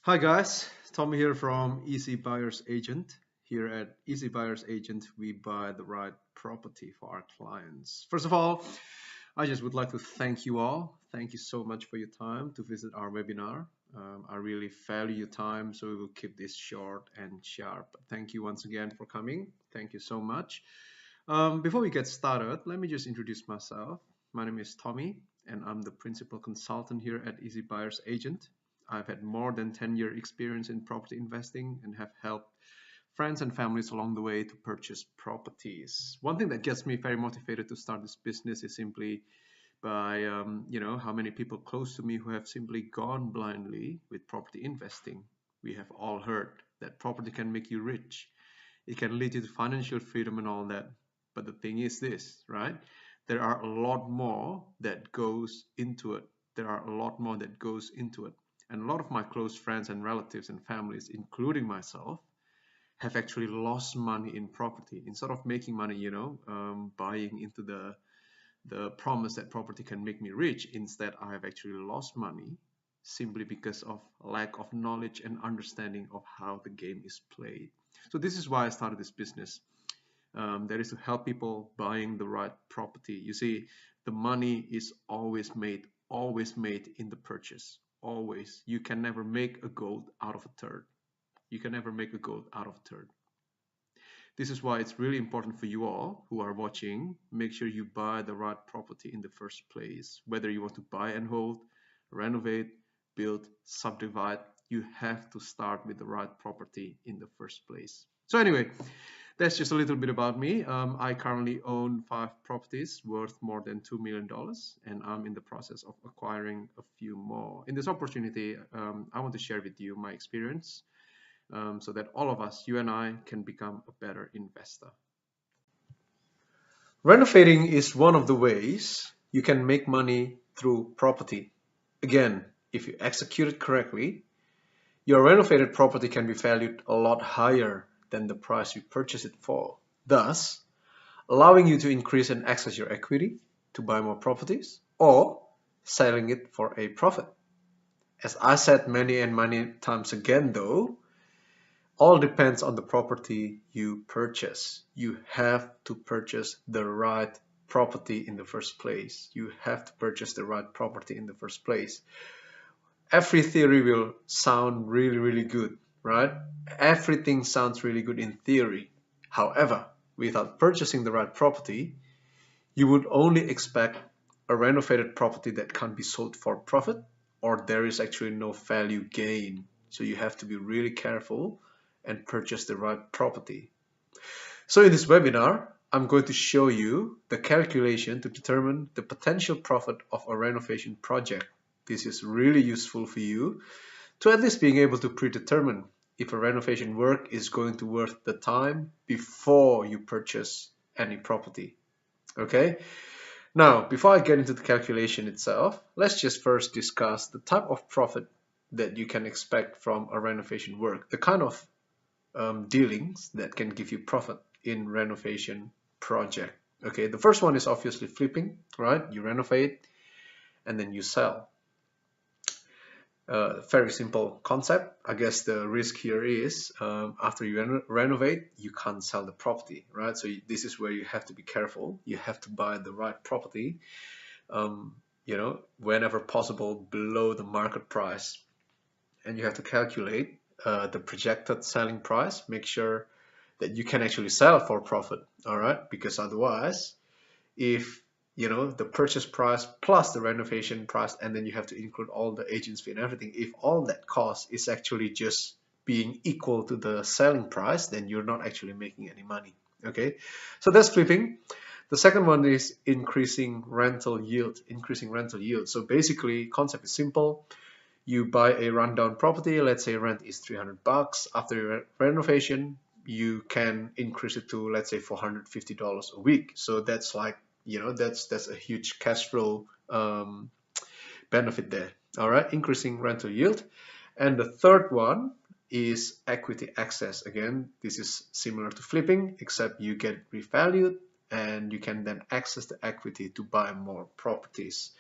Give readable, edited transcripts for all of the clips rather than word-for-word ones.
Hi guys, Tommy here from Easy Buyers Agent. Here at Easy Buyers Agent, we buy the right property for our clients. First of all, I just would like to thank you all. Thank you so much for your time to visit our webinar. I really value your time, so we will keep this short and sharp. Thank you once again for coming. Thank you so much. Before we get started, let me just introduce myself. My name is Tommy, and I'm the principal consultant here at Easy Buyers Agent. I've had more than 10-year experience in property investing and have helped friends and families along the way to purchase properties. One thing that gets me very motivated to start this business is simply by how many people close to me who have simply gone blindly with property investing. We have all heard that property can make you rich. It can lead you to financial freedom and all that. But the thing is this, right? There are a lot more that goes into it. There are a lot more that goes into it. And a lot of my close friends and relatives and families, including myself, have actually lost money in property. Instead of making money, buying into the promise that property can make me rich, instead I have actually lost money simply because of lack of knowledge and understanding of how the game is played. So this is why I started this business. That is to help people buying the right property. You see, the money is always made in the purchase. Always. You can never make a gold out of a turd. You can never make a gold out of a turd. This is why it's really important for you all who are watching. Make sure you buy the right property in the first place. Whether you want to buy and hold, renovate, build, subdivide, you have to start with the right property in the first place. So anyway, that's just a little bit about me. I currently own 5 properties worth more than $2 million, and I'm in the process of acquiring a few more. In this opportunity, I want to share with you my experience so that all of us, you and I, can become a better investor. Renovating is one of the ways you can make money through property. Again, if you execute it correctly, your renovated property can be valued a lot higher than the price you purchased it for, thus allowing you to increase and access your equity to buy more properties or selling it for a profit. As I said many and many times again though, all depends on the property you purchase. You have to purchase the right property in the first place. You have to purchase the right property in the first place. Every theory will sound really, really good, right? Everything sounds really good in theory. However, without purchasing the right property, you would only expect a renovated property that can't be sold for profit, or there is actually no value gain. So you have to be really careful and purchase the right property. So in this webinar, I'm going to show you the calculation to determine the potential profit of a renovation project. This is really useful for you to at least being able to predetermine if a renovation work is going to worth the time before you purchase any property. Okay, now before I get into the calculation itself, let's just first discuss the type of profit that you can expect from a renovation work, the kind of dealings that can give you profit in renovation project. Okay, the first one is obviously flipping, right? You renovate and then you sell. Very simple concept. I guess the risk here is after you renovate, you can't sell the property, right? So this is where you have to be careful. You have to buy the right property, whenever possible below the market price. And you have to calculate the projected selling price. Make sure that you can actually sell for profit, all right? Because otherwise, if the purchase price plus the renovation price, and then you have to include all the agents fee and everything, if all that cost is actually just being equal to the selling price, then you're not actually making any money. Okay, so that's flipping. The second one is increasing rental yield. So basically, concept is simple. You buy a rundown property, let's say rent is $300. After your renovation, you can increase it to, let's say, $450 a week. So that's like, that's a huge cash flow benefit there. All right, increasing rental yield. And the third one is equity access. Again, this is similar to flipping, except you get revalued and you can then access the equity to buy more properties.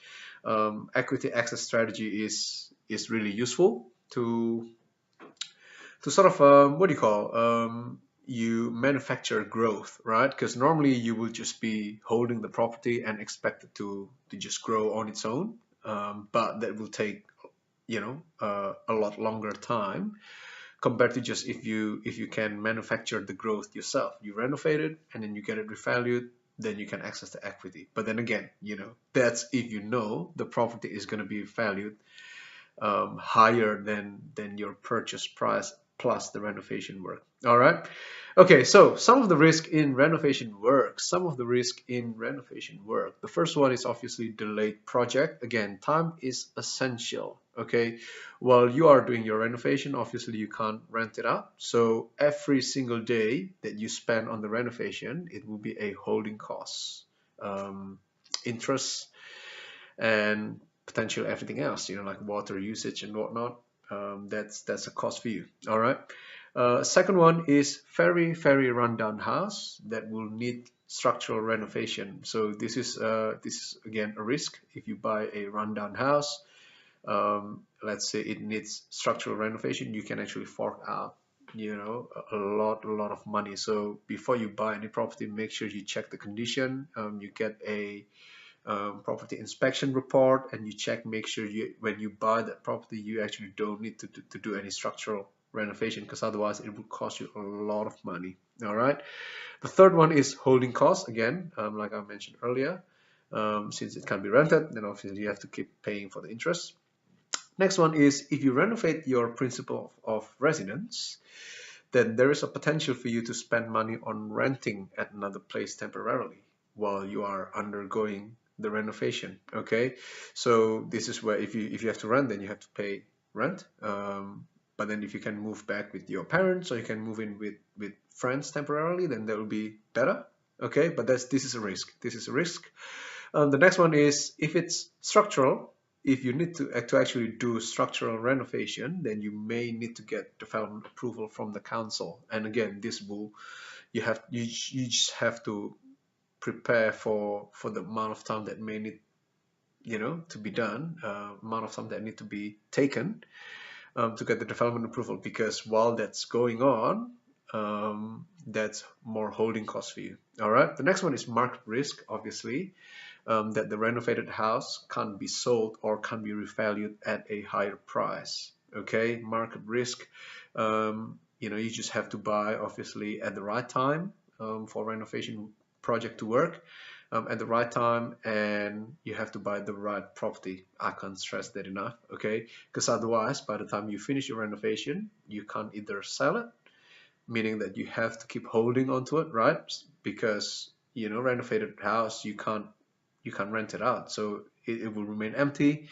Equity access strategy is really useful to to sort of what do you call you manufacture growth, right? Because normally you will just be holding the property and expect it to just grow on its own, but that will take a lot longer time compared to just if you can manufacture the growth yourself. You renovate it and then you get it revalued, then you can access the equity. But then again, that's if you know the property is going to be valued higher than your purchase price plus the renovation work. All right. Okay, so some of the risk in renovation work. The first one is obviously delayed project. Again, time is essential. Okay, while you are doing your renovation, obviously you can't rent it out. So every single day that you spend on the renovation, it will be a holding cost, interest, and potentially everything else, like water usage and whatnot. That's a cost for you. All right. Second one is very rundown house that will need structural renovation. So this is again a risk. If you buy a rundown house, let's say it needs structural renovation, you can actually fork out a lot of money. So before you buy any property, make sure you check the condition. You get a property inspection report, and you make sure when you buy that property, you actually don't need to do any structural renovation, because otherwise it will cost you a lot of money. All right. The third one is holding costs. Again, like I mentioned earlier, since it can be rented, then obviously you have to keep paying for the interest. Next one is if you renovate your principal of residence, then there is a potential for you to spend money on renting at another place temporarily while you are undergoing the renovation. Okay, so this is where if you have to rent, then you have to pay rent. But then if you can move back with your parents, or you can move in with friends temporarily, then that will be better. Okay, but this is a risk. The next one is if it's structural. If you need to actually do structural renovation, then you may need to get development approval from the council. And again, you just have to prepare for the amount of time that may need to be done, amount of time that need to be taken to get the development approval, because while that's going on, that's more holding costs for you. All right. The next one is market risk, obviously, that the renovated house can't be sold or can't be revalued at a higher price. Okay, market risk. You just have to buy obviously at the right time for renovation project to work at the right time, and you have to buy the right property. I can't stress that enough. Okay, because otherwise, by the time you finish your renovation, you can't either sell it, meaning that you have to keep holding onto it, right? Because renovated house, you can't rent it out, so it will remain empty,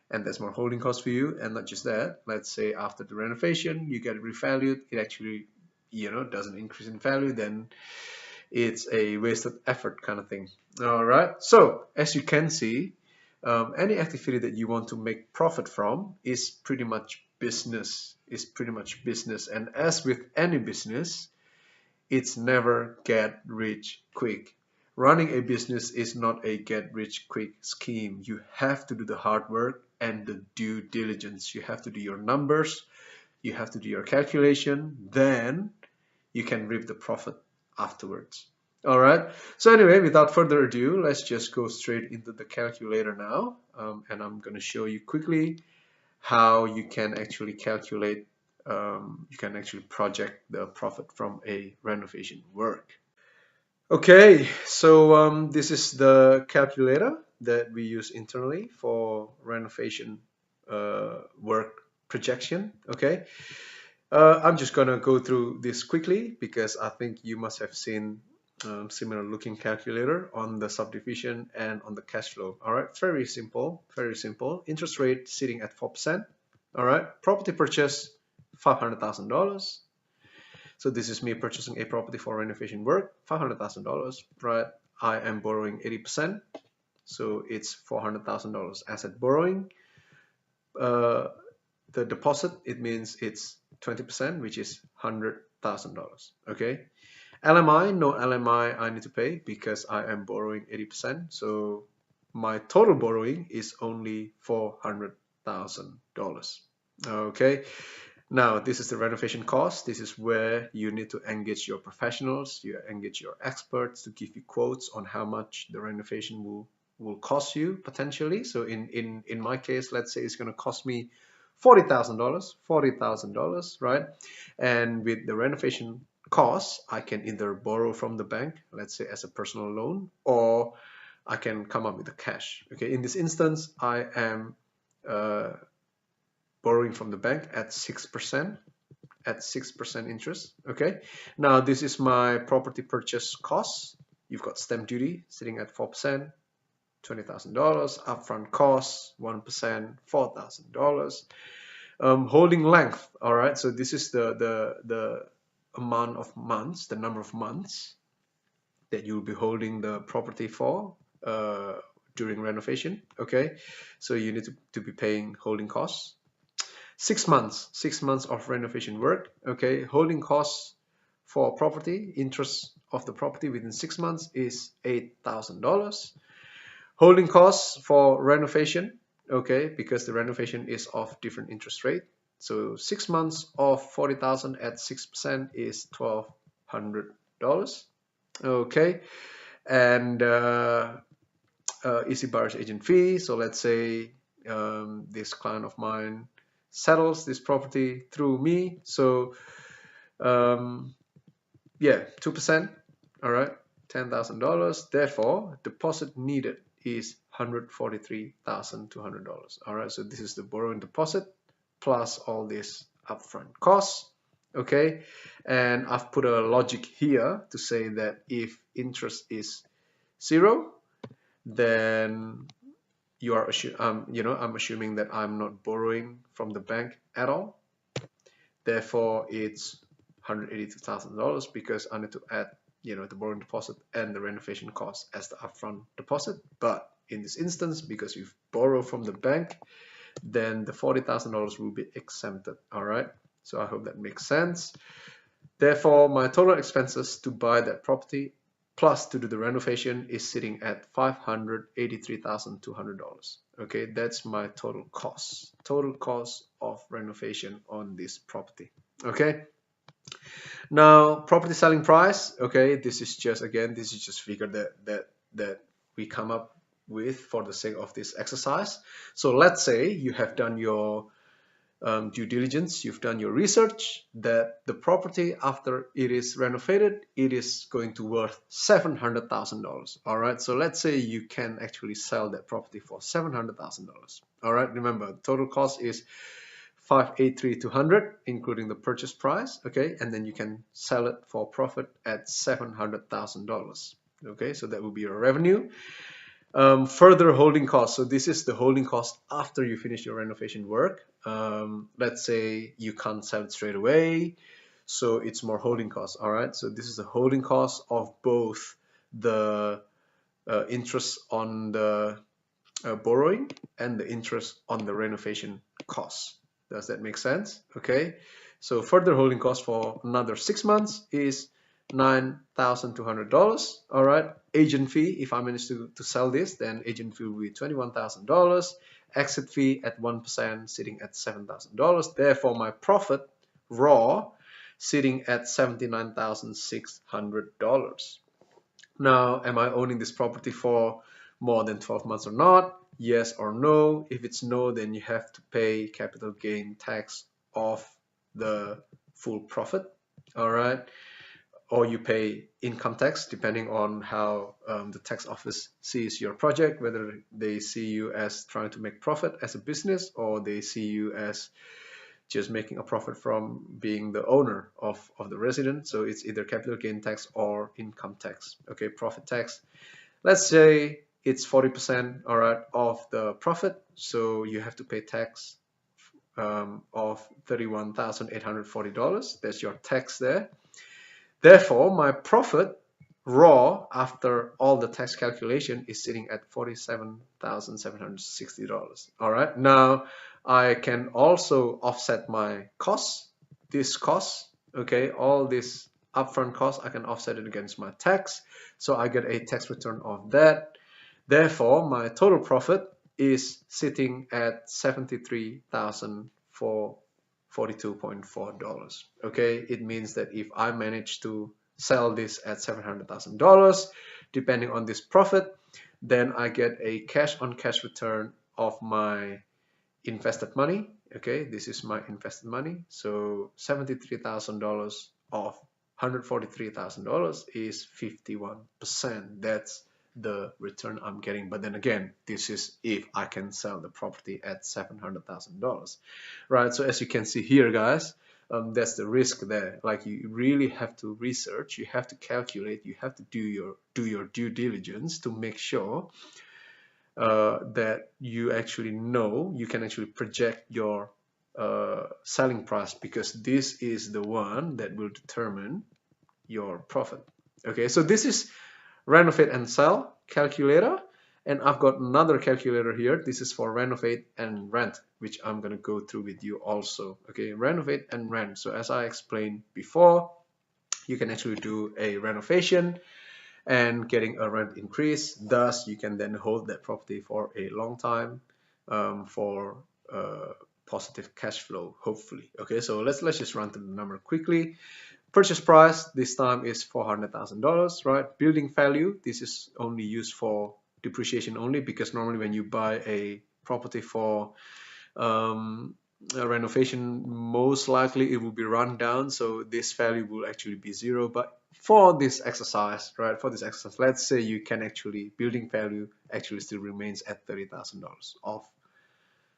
and there's more holding costs for you. And not just that, let's say after the renovation you get it revalued, it actually doesn't increase in value, then it's a wasted effort kind of thing. All right, so as you can see, any activity that you want to make profit from is pretty much business. And as with any business, it's never get rich quick. Running a business is not a get rich quick scheme. You have to do the hard work and the due diligence. You have to do your numbers, you have to do your calculation, then you can reap the profit afterwards. All right, so anyway, without further ado, let's just go straight into the calculator now, and I'm going to show you quickly how you can actually calculate, you can actually project the profit from a renovation work. Okay, so this is the calculator that we use internally for renovation work projection. Okay, I'm just gonna go through this quickly because I think you must have seen similar looking calculator on the subdivision and on the cash flow. All right, very simple, very simple. Interest rate sitting at 4%. All right, property purchase $500,000. So this is me purchasing a property for renovation work, $500,000, right? I am borrowing 80%, so it's $400,000 asset borrowing. The deposit, it means it's 20%, which is $100,000. Okay. LMI, no LMI I need to pay because I am borrowing 80%. So my total borrowing is only $400,000. Okay. Now, this is the renovation cost. This is where you need to engage your professionals, you engage your experts to give you quotes on how much the renovation will cost you potentially. So in my case, let's say it's going to cost me $40,000, right? And with the renovation costs, I can either borrow from the bank, let's say as a personal loan, or I can come up with the cash. Okay, in this instance, I am borrowing from the bank at 6%, at 6% interest. Okay, now this is my property purchase cost. You've got stamp duty sitting at 4%, $20,000, upfront costs 1%, $4,000. Holding length. All right, so this is the amount of months, the number of months that you'll be holding the property for during renovation. Okay, so you need to be paying holding costs. 6 months of renovation work. Okay, holding costs for property, interest of the property within 6 months is $8,000. Holding costs for renovation, okay, because the renovation is of different interest rate. So 6 months of 40,000 at 6% is $1,200. Okay, and easy buyer's agent fee. So let's say this client of mine settles this property through me. So yeah, 2%. All right, $10,000. Therefore, deposit needed is $143,200. All right, so this is the borrowing deposit plus all these upfront costs. Okay, and I've put a logic here to say that if interest is 0, then you are I'm assuming that I'm not borrowing from the bank at all. Therefore, it's $182,000 because I need to add the borrowing deposit and the renovation cost as the upfront deposit. But in this instance, because you've borrowed from the bank, then the $40,000 will be exempted. All right, so I hope that makes sense. Therefore, my total expenses to buy that property plus to do the renovation is sitting at $583,200. Okay, that's my total cost of renovation on this property. Okay, now property selling price. Okay, this is just figure that we come up with for the sake of this exercise. So let's say you have done your due diligence, you've done your research that the property after it is renovated, it is going to worth $700,000. All right, so let's say you can actually sell that property for $700,000. All right, remember total cost is $583,200 including the purchase price. Okay, and then you can sell it for profit at $700,000. Okay, so that will be your revenue. Further holding costs. So this is the holding cost after you finish your renovation work. Let's say you can't sell it straight away, so it's more holding costs. All right, so this is the holding cost of both the interest on the borrowing and the interest on the renovation costs. Does that make sense? Okay, so further holding cost for another 6 months is $9,200. All right, agent fee, if I manage to sell this, then agent fee will be $21,000. Exit fee at 1% sitting at $7,000. Therefore, my profit raw sitting at $79,600. Now, am I owning this property for more than 12 months or not? Yes or no. If it's no, then you have to pay capital gain tax of the full profit. All right, or you pay income tax depending on how the tax office sees your project, whether they see you as trying to make profit as a business or they see you as just making a profit from being the owner of the resident. So it's either capital gain tax or income tax. Okay, profit tax. Let's say it's 40%, all right, of the profit. So you have to pay tax of $31,840. That's your tax there. Therefore, my profit raw after all the tax calculation is sitting at $47,760. All right. Now I can also offset my costs. This cost, okay, all this upfront costs, I can offset it against my tax. So I get a tax return of that. Therefore, my total profit is sitting at $73,400. $42.4. Okay, it means that if I manage to sell this at $700,000, depending on this profit, then I get a cash on cash return of my invested money. Okay, this is my invested money. So $73,000 of $143,000 is 51%. That's the return I'm getting. But then again, this is if I can sell the property at $700,000, right? So as you can see here, guys, that's the risk there. Like, you really have to research, you have to calculate, you have to do your due diligence to make sure that you actually know, you can actually project your selling price, because this is the one that will determine your profit. Okay, so this is renovate and sell calculator, and I've got another calculator here. This is for renovate and rent, which I'm going to go through with you also. Okay, renovate and rent. So as I explained before, you can actually do a renovation and getting a rent increase. Thus, you can then hold that property for a long time for positive cash flow, hopefully. Okay, so let's just run through the number quickly. Purchase price this time is $400,000, right? Building value, this is only used for depreciation only, because normally when you buy a property for a renovation, most likely it will be run down, so this value will actually be zero. But for this exercise, right, for this exercise, let's say you can actually, building value actually still remains at $30,000 of,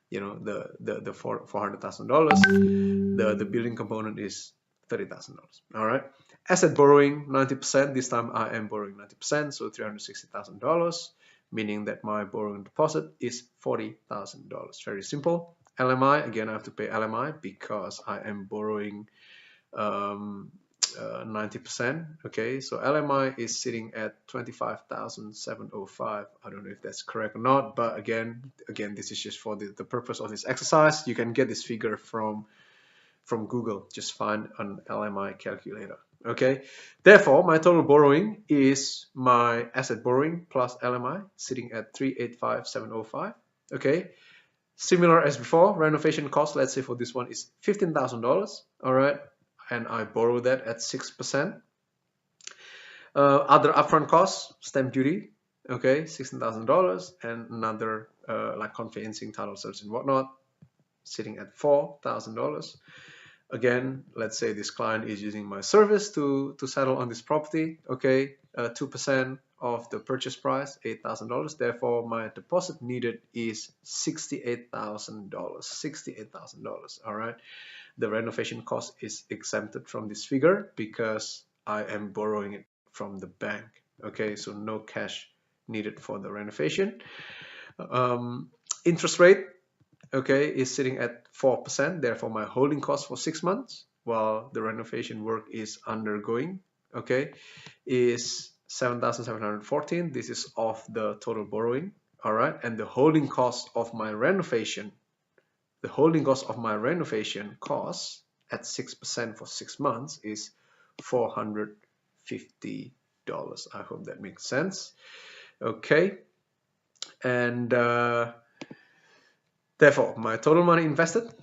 you know, the $400,000. The building component is $30,000. All right. Asset borrowing 90%. This time I am borrowing 90%, so $360,000, meaning that my borrowing deposit is $40,000. Very simple. LMI, again, I have to pay LMI because I am borrowing 90%. Okay, so LMI is sitting at 25,705. I don't know if that's correct or not, but again, this is just for the purpose of this exercise. You can get this figure from Google. Just find an LMI calculator. Okay, therefore my total borrowing is my asset borrowing plus LMI, sitting at 385,705. Okay, similar as before, renovation cost, let's say for this one, is $15,000. All right, and I borrow that at 6%. Other upfront costs, stamp duty, okay, $16,000, and another like conveyancing, title search and whatnot, sitting at $4,000. Again, let's say this client is using my service to settle on this property. Okay, 2% of the purchase price, $8,000. Therefore, my deposit needed is $68,000. $68,000. All right. The renovation cost is exempted from this figure because I am borrowing it from the bank. Okay, so no cash needed for the renovation. Interest rate, okay, is sitting at 4%. Therefore, my holding cost for 6 months while the renovation work is undergoing, okay, is 7,714. This is off the total borrowing. All right, and the holding cost of my renovation, cost at 6% for 6 months is $450. I hope that makes sense. Okay, and therefore my total money invested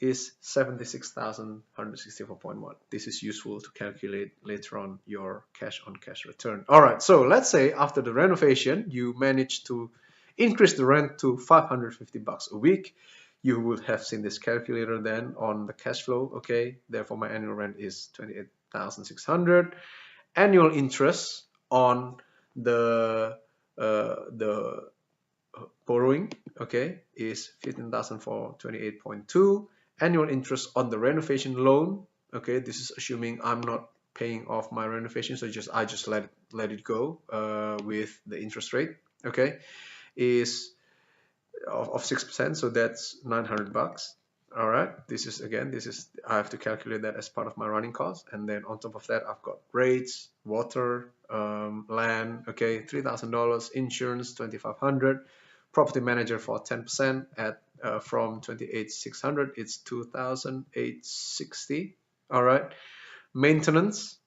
is 76,164.1. This is useful to calculate later on your cash on cash return. All right, so let's say after the renovation you manage to increase the rent to $550 a week. You would have seen this calculator then on the cash flow. Okay, therefore my annual rent is 28,600. Annual interest on the borrowing, okay, is 15,428.2. Annual interest on the renovation loan, okay, this is assuming I'm not paying off my renovation, so I just let it go with the interest rate, okay, is of 6%, so that's $900. All right, this is I have to calculate that as part of my running cost, and then on top of that I've got rates, water, land, okay, $3,000, insurance $2,500, property manager for 10% at from 28,600, it's 2,860. All right, maintenance,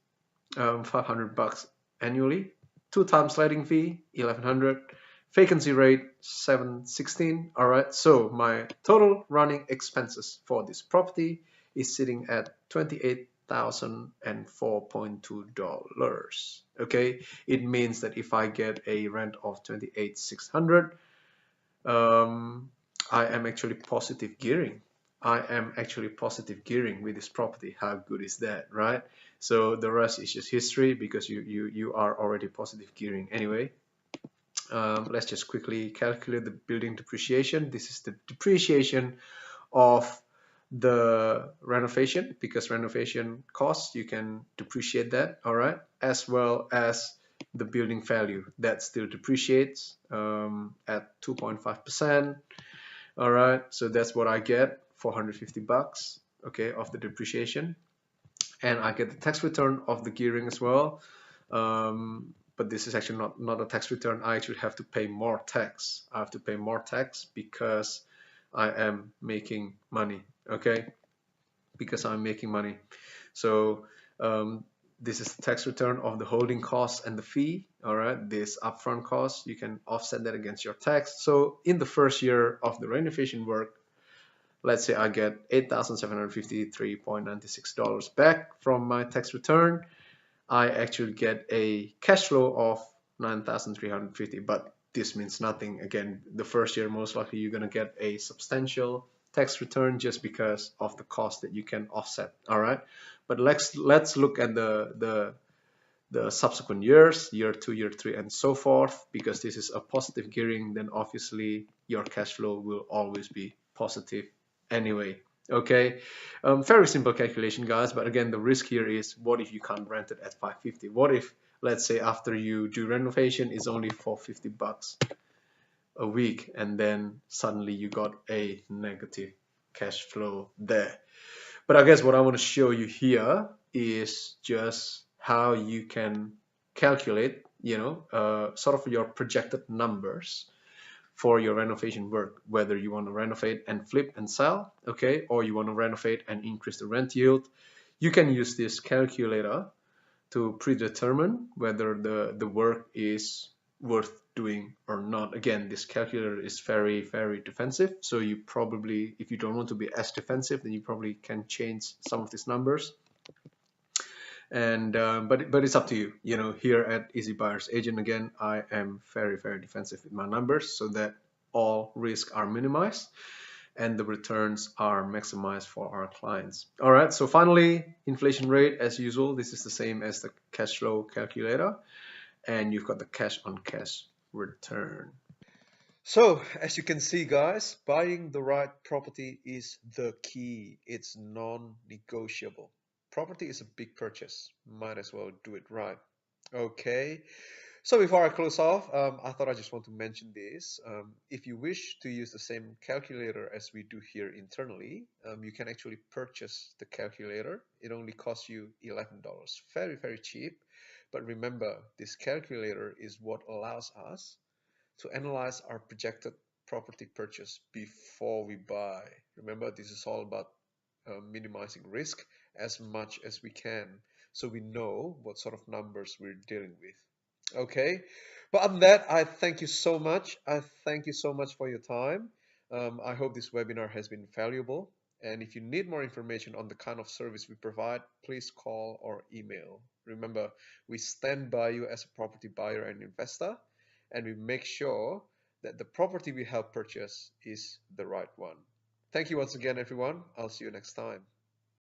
$500 annually, 2 times sliding fee, 1,100, Vacancy rate 716. All right, so my total running expenses for this property is sitting at $28,004.2. Okay, it means that if I get a rent of 28,600, I am actually positive gearing. I am actually positive gearing with this property. How good is that, right? So the rest is just history because you are already positive gearing anyway. Let's just quickly calculate the building depreciation. This is the depreciation of the renovation, because renovation costs, you can depreciate that, all right, as well as the building value that still depreciates at 2.5%. All right, so that's what I get, 450 bucks, okay, of the depreciation. And I get the tax return of the gearing as well. But this is actually not a tax return. I actually have to pay more tax. I have to pay more tax because I am making money, okay? Because I'm making money. So this is the tax return of the holding costs and the fee, all right? This upfront cost, you can offset that against your tax. So in the first year of the renovation work, let's say I get $8,753.96 back from my tax return. I actually get a cash flow of 9,350, but this means nothing. Again, the first year, most likely you're going to get a substantial tax return just because of the cost that you can offset. All right, but let's look at the subsequent years, year 2, year 3, and so forth. Because this is a positive gearing, then obviously your cash flow will always be positive anyway. Okay, very simple calculation, guys. But again, the risk here is, what if you can't rent it at 550? What if, let's say, after you do renovation, is only for 50 bucks a week, and then suddenly you got a negative cash flow there? But I guess what I want to show you here is just how you can calculate, sort of your projected numbers for your renovation work, whether you want to renovate and flip and sell, okay, or you want to renovate and increase the rent yield. You can use this calculator to predetermine whether the work is worth doing or not. Again, this calculator is very, very defensive. So you probably, if you don't want to be as defensive, then you probably can change some of these numbers. And but it's up to you. Here at Easy Buyers Agent, again, I am very, very defensive with my numbers so that all risks are minimized and the returns are maximized for our clients. All right, so finally, inflation rate, as usual, this is the same as the cash flow calculator, and you've got the cash on cash return. So, as you can see, guys, buying the right property is the key. It's non-negotiable. Property is a big purchase. Might as well do it right. Okay. So before I close off, I thought I just want to mention this. If you wish to use the same calculator as we do here internally, you can actually purchase the calculator. It only costs you $11. Very, very cheap. But remember, this calculator is what allows us to analyze our projected property purchase before we buy. Remember, this is all about minimizing risk as much as we can, so we know what sort of numbers we're dealing with. Okay, but other than that, I thank you so much. I thank you so much for your time. I hope this webinar has been valuable. And if you need more information on the kind of service we provide, please call or email. Remember, we stand by you as a property buyer and investor, and we make sure that the property we help purchase is the right one. Thank you once again, everyone. I'll see you next time.